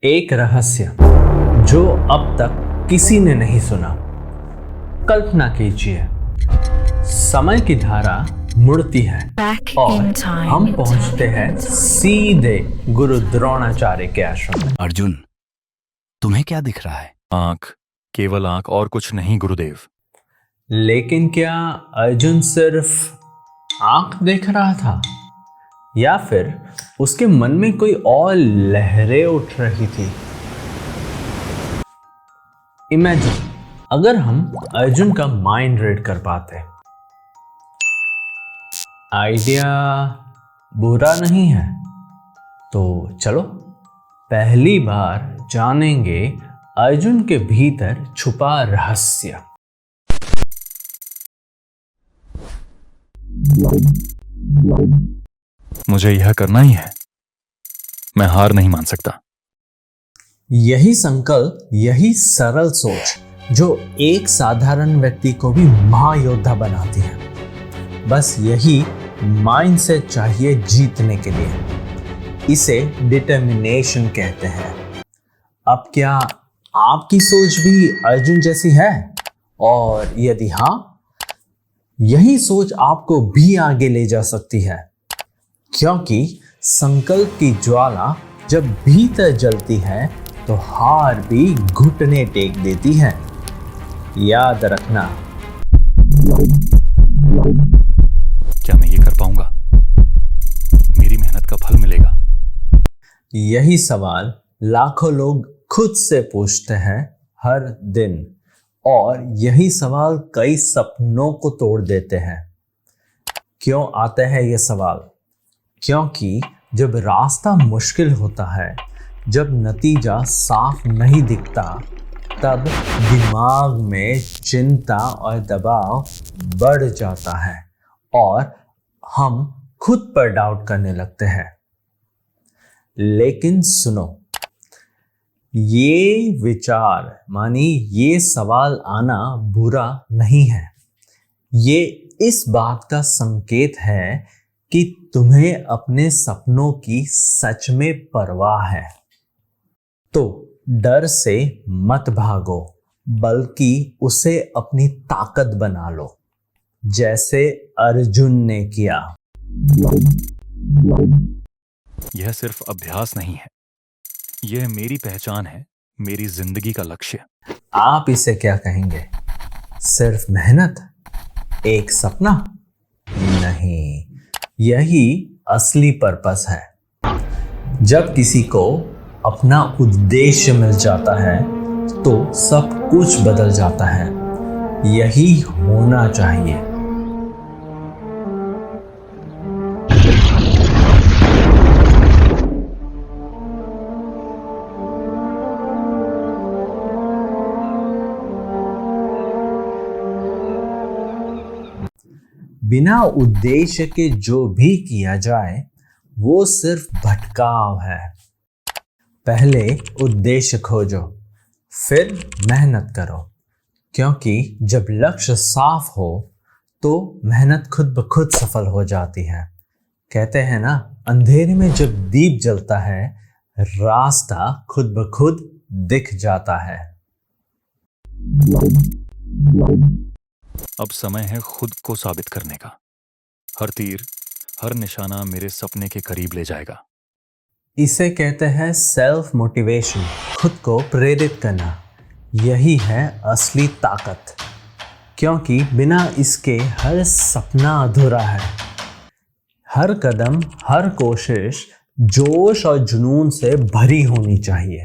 एक रहस्य जो अब तक किसी ने नहीं सुना। कल्पना कीजिए, समय की धारा मुड़ती है और हम पहुंचते हैं सीधे गुरु द्रोणाचार्य के आश्रम में। अर्जुन, तुम्हें क्या दिख रहा है? आंख, केवल आंख, और कुछ नहीं गुरुदेव। लेकिन क्या अर्जुन सिर्फ आंख देख रहा था या फिर उसके मन में कोई और लहरें उठ रही थी? इमेजिन अगर हम अर्जुन का माइंड रीड कर पाते। आइडिया बुरा नहीं है, तो चलो पहली बार जानेंगे अर्जुन के भीतर छुपा रहस्य। मुझे यह करना ही है। मैं हार नहीं मान सकता। यही संकल्प, यही सरल सोच जो एक साधारण व्यक्ति को भी महायोद्धा बनाती है। बस यही माइंडसेट चाहिए जीतने के लिए। इसे डिटर्मिनेशन कहते हैं। अब क्या आपकी सोच भी अर्जुन जैसी है? और यदि हाँ, यही सोच आपको भी आगे ले जा सकती है, क्योंकि संकल्प की ज्वाला जब भीतर जलती है तो हार भी घुटने टेक देती है। याद रखना। क्या मैं ये कर पाऊंगा? मेरी मेहनत का फल मिलेगा? यही सवाल लाखों लोग खुद से पूछते हैं हर दिन, और यही सवाल कई सपनों को तोड़ देते हैं। क्यों आते हैं ये सवाल? क्योंकि जब रास्ता मुश्किल होता है, जब नतीजा साफ नहीं दिखता, तब दिमाग में चिंता और दबाव बढ़ जाता है और हम खुद पर डाउट करने लगते हैं। लेकिन सुनो, ये विचार मानी ये सवाल आना बुरा नहीं है। ये इस बात का संकेत है कि तुम्हें अपने सपनों की सच में परवाह है। तो डर से मत भागो, बल्कि उसे अपनी ताकत बना लो, जैसे अर्जुन ने किया। यह सिर्फ अभ्यास नहीं है, यह मेरी पहचान है, मेरी जिंदगी का लक्ष्य। आप इसे क्या कहेंगे? सिर्फ मेहनत? एक सपना? नहीं, यही असली पर्पस है। जब किसी को अपना उद्देश्य मिल जाता है तो सब कुछ बदल जाता है। यही होना चाहिए। बिना उद्देश्य के जो भी किया जाए वो सिर्फ भटकाव है। पहले उद्देश्य खोजो, फिर मेहनत करो, क्योंकि जब लक्ष्य साफ हो तो मेहनत खुद ब खुद सफल हो जाती है। कहते हैं ना, अंधेरे में जब दीप जलता है, रास्ता खुद ब खुद दिख जाता है। अब समय है खुद को साबित करने का। हर तीर, हर निशाना मेरे सपने के करीब ले जाएगा। इसे कहते हैं सेल्फ मोटिवेशन, खुद को प्रेरित करना। यही है असली ताकत, क्योंकि बिना इसके हर सपना अधूरा है। हर कदम, हर कोशिश जोश और जुनून से भरी होनी चाहिए।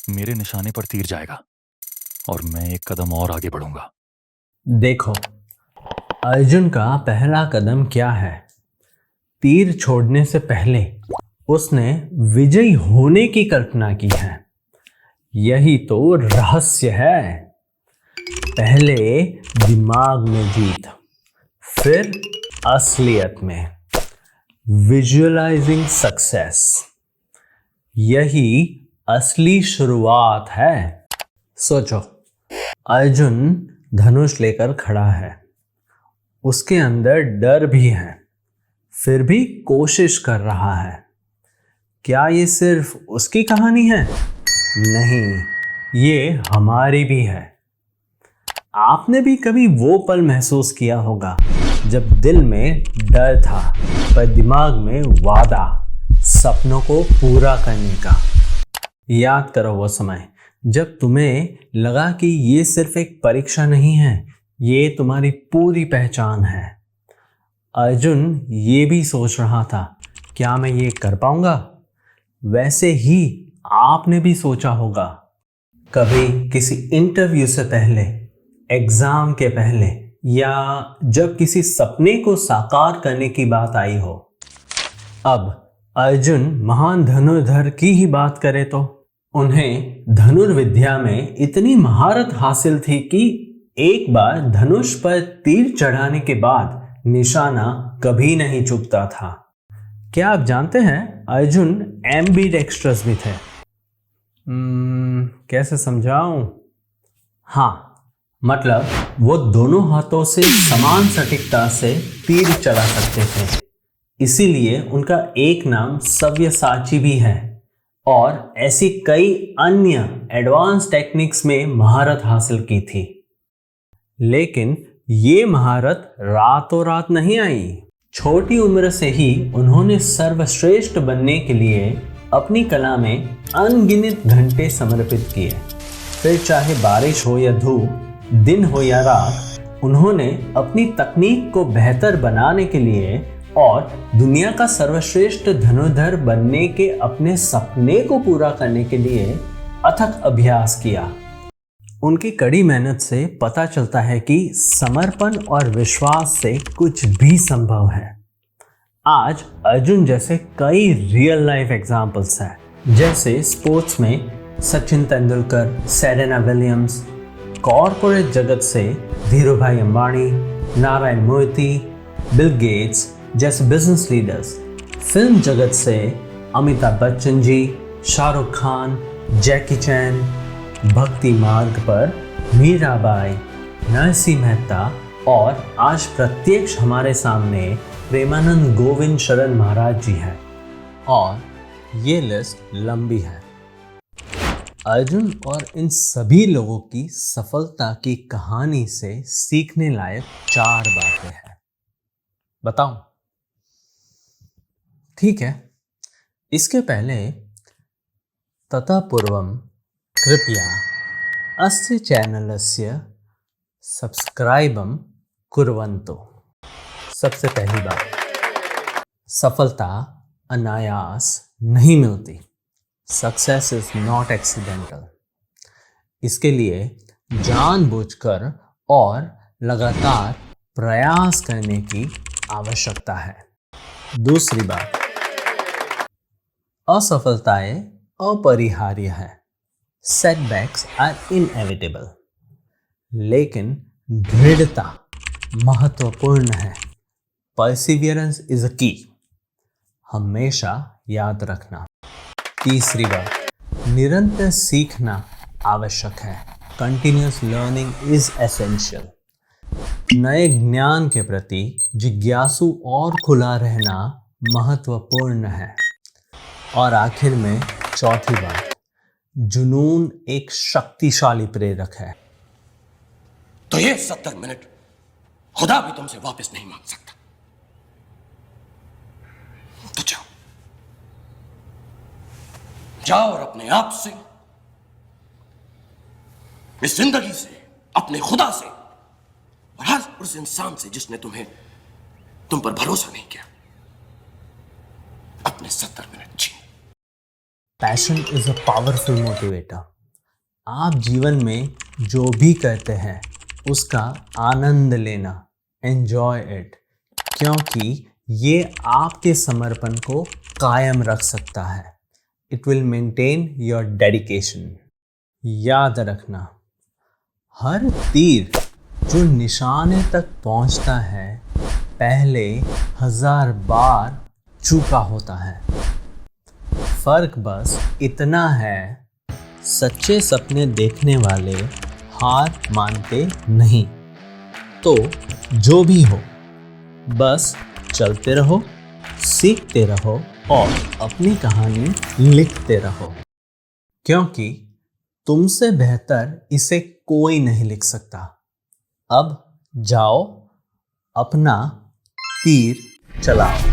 मेरे निशाने पर तीर जाएगा और मैं एक कदम और आगे बढ़ूंगा। देखो, अर्जुन का पहला कदम क्या है? तीर छोड़ने से पहले उसने विजयी होने की कल्पना की है। यही तो रहस्य है। पहले दिमाग में जीत, फिर असलियत में। विजुअलाइजिंग सक्सेस, यही असली शुरुआत है। सोचो, अर्जुन धनुष लेकर खड़ा है। उसके अंदर डर भी है, फिर भी कोशिश कर रहा है। क्या ये सिर्फ उसकी कहानी है? नहीं, ये हमारी भी है। आपने भी कभी वो पल महसूस किया होगा जब दिल में डर था पर दिमाग में वादा, सपनों को पूरा करने का। याद करो वो समय जब तुम्हें लगा कि ये सिर्फ एक परीक्षा नहीं है, ये तुम्हारी पूरी पहचान है। अर्जुन ये भी सोच रहा था, क्या मैं ये कर पाऊंगा? वैसे ही आपने भी सोचा होगा कभी किसी इंटरव्यू से पहले, एग्जाम के पहले, या जब किसी सपने को साकार करने की बात आई हो। अब अर्जुन महान धनुर्धर की ही बात करें तो उन्हें धनुर्विद्या में इतनी महारत हासिल थी कि एक बार धनुष पर तीर चढ़ाने के बाद निशाना कभी नहीं चूकता था। क्या आप जानते हैं अर्जुन एम्बीडेक्स्ट्रस भी थे? कैसे समझाऊं? हाँ, मतलब वो दोनों हाथों से समान सटीकता से तीर चला सकते थे। इसीलिए उनका एक नाम सव्यसाची भी है और ऐसी कई अन्य एडवांस टेक्निक्स में महारत हासिल की थी। लेकिन ये महारत रातों रात नहीं आई। छोटी उम्र से ही उन्होंने सर्वश्रेष्ठ बनने के लिए अपनी कला में अनगिनत घंटे समर्पित किए। फिर चाहे बारिश हो या धूप, दिन हो या रात, उन्होंने अपनी तकनीक को बेहतर बनाने के लिए और दुनिया का सर्वश्रेष्ठ धनुर्धर बनने के अपने सपने को पूरा करने के लिए अथक अभ्यास किया। उनकी कड़ी मेहनत से पता चलता है कि समर्पण और विश्वास से कुछ भी संभव है। आज अर्जुन जैसे कई रियल लाइफ एग्जाम्पल्स हैं, जैसे स्पोर्ट्स में Sachin Tendulkar, Serena Williams, corporate जगत से धीरूभाई अंबानी, नारायण मूर्ति, बिल गेट्स जैसे बिजनेस लीडर्स, फिल्म जगत से अमिताभ बच्चन जी, शाहरुख खान, जैकी चैन, भक्ति मार्ग पर मीराबाई, नरसिंह मेहता और आज प्रत्यक्ष हमारे सामने प्रेमानंद गोविंद शरण महाराज जी हैं। और ये लिस्ट लंबी है। अर्जुन और इन सभी लोगों की सफलता की कहानी से सीखने लायक 4 बातें हैं। बताऊं? ठीक है, इसके पहले ततः पूर्वम कृपया अस्य चैनलस्य सब्सक्राइबं कुर्वन्तु। सबसे पहली बात, सफलता अनायास नहीं मिलती। Success is not accidental. इसके लिए जानबूझकर और लगातार प्रयास करने की आवश्यकता है। दूसरी बात, असफलताएं अपरिहार्य है। Setbacks are inevitable. लेकिन दृढ़ता महत्वपूर्ण है। परसिवियरेंस इज अ की। हमेशा याद रखना। तीसरी बात, निरंतर सीखना आवश्यक है। Continuous learning is essential. नए ज्ञान के प्रति जिज्ञासु और खुला रहना महत्वपूर्ण है। और आखिर में चौथी बात, जुनून एक शक्तिशाली प्रेरक है। तो ये 70 मिनट खुदा भी तुमसे वापस नहीं मांग सकता। तो जाओ जाओ और अपने आप से, इस जिंदगी से, अपने खुदा से और हर उस इंसान से जिसने तुम पर भरोसा नहीं किया, अपने 70 मिनट जी। Passion is a powerful motivator. आप जीवन में जो भी करते हैं उसका आनंद लेना, एंजॉय इट, क्योंकि ये आपके समर्पण को कायम रख सकता है। It will maintain your dedication. याद रखना, हर तीर जो निशाने तक पहुंचता है पहले 1000 बार चूका होता है। फर्क बस इतना है, सच्चे सपने देखने वाले हार मानते नहीं। तो जो भी हो, बस चलते रहो सीखते रहो और अपनी कहानी लिखते रहो, क्योंकि तुमसे बेहतर इसे कोई नहीं लिख सकता। अब जाओ, अपना तीर चलाओ।